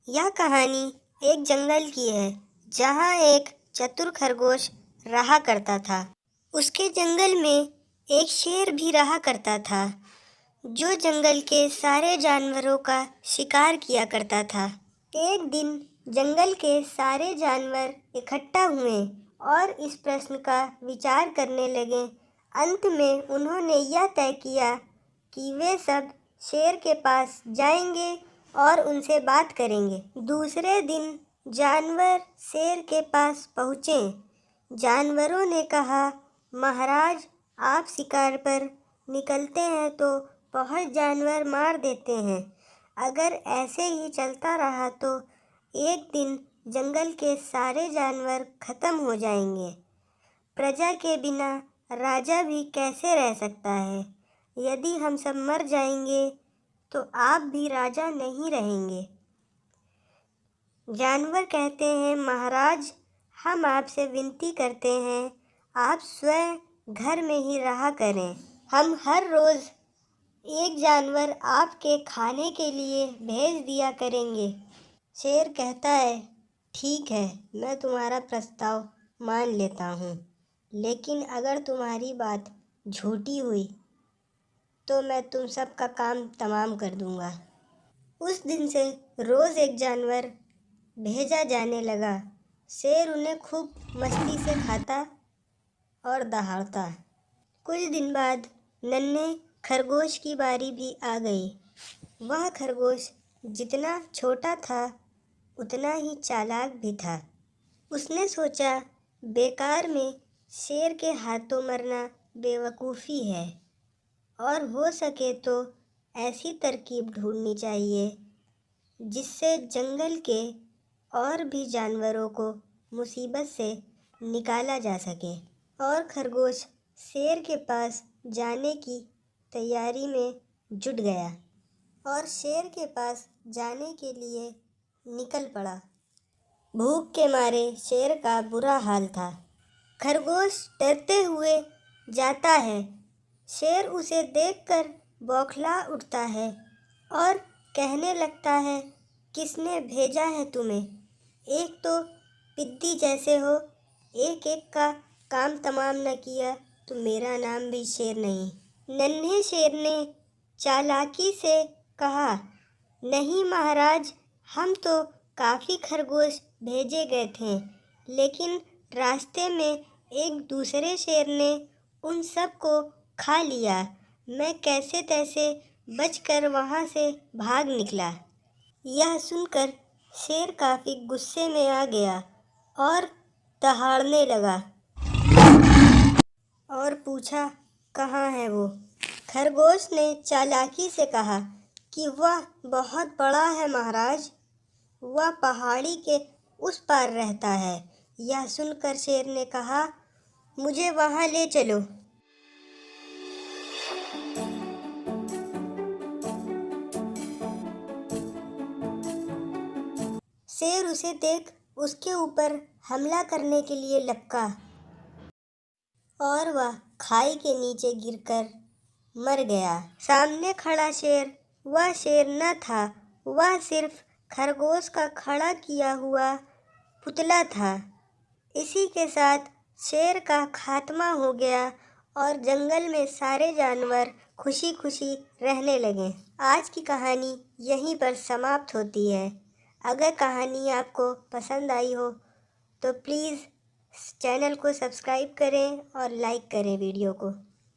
यह कहानी एक जंगल की है जहाँ एक चतुर खरगोश रहा करता था। उसके जंगल में एक शेर भी रहा करता था जो जंगल के सारे जानवरों का शिकार किया करता था। एक दिन जंगल के सारे जानवर इकट्ठा हुए और इस प्रश्न का विचार करने लगे। अंत में उन्होंने यह तय किया कि वे सब शेर के पास जाएंगे और उनसे बात करेंगे। दूसरे दिन जानवर शेर के पास पहुँचे। जानवरों ने कहा, महाराज, आप शिकार पर निकलते हैं तो बहुत जानवर मार देते हैं। अगर ऐसे ही चलता रहा तो एक दिन जंगल के सारे जानवर खत्म हो जाएंगे। प्रजा के बिना राजा भी कैसे रह सकता है? यदि हम सब मर जाएंगे तो आप भी राजा नहीं रहेंगे। जानवर कहते हैं, महाराज, हम आपसे विनती करते हैं, आप स्वयं घर में ही रहा करें। हम हर रोज़ एक जानवर आपके खाने के लिए भेज दिया करेंगे। शेर कहता है, ठीक है, मैं तुम्हारा प्रस्ताव मान लेता हूँ, लेकिन अगर तुम्हारी बात झूठी हुई तो मैं तुम सब का काम तमाम कर दूँगा। उस दिन से रोज़ एक जानवर भेजा जाने लगा। शेर उन्हें खूब मस्ती से खाता और दहाड़ता। कुछ दिन बाद नन्हे खरगोश की बारी भी आ गई। वह खरगोश जितना छोटा था उतना ही चालाक भी था। उसने सोचा, बेकार में शेर के हाथों मरना बेवकूफ़ी है और हो सके तो ऐसी तरकीब ढूंढनी चाहिए जिससे जंगल के और भी जानवरों को मुसीबत से निकाला जा सके। और खरगोश शेर के पास जाने की तैयारी में जुट गया और शेर के पास जाने के लिए निकल पड़ा। भूख के मारे शेर का बुरा हाल था। खरगोश डरते हुए जाता है। शेर उसे देखकर बौखला उठता है और कहने लगता है, किसने भेजा है तुम्हें? एक तो पिद्दी जैसे हो, एक एक का काम तमाम न किया तो मेरा नाम भी शेर नहीं। नन्हे शेर ने चालाकी से कहा, नहीं महाराज, हम तो काफ़ी खरगोश भेजे गए थे, लेकिन रास्ते में एक दूसरे शेर ने उन सब को खा लिया। मैं कैसे तैसे बचकर वहाँ से भाग निकला। यह सुनकर शेर काफ़ी गुस्से में आ गया और दहाड़ने लगा और पूछा, कहाँ है वो? खरगोश ने चालाकी से कहा कि वह बहुत बड़ा है महाराज, वह पहाड़ी के उस पार रहता है। यह सुनकर शेर ने कहा, मुझे वहाँ ले चलो। शेर उसे देख उसके ऊपर हमला करने के लिए लपका और वह खाई के नीचे गिरकर मर गया। सामने खड़ा शेर वह शेर न था, वह सिर्फ खरगोश का खड़ा किया हुआ पुतला था। इसी के साथ शेर का खात्मा हो गया और जंगल में सारे जानवर खुशी खुशी रहने लगे। आज की कहानी यहीं पर समाप्त होती है। अगर कहानी आपको पसंद आई हो तो प्लीज़ चैनल को सब्सक्राइब करें और लाइक करें वीडियो को।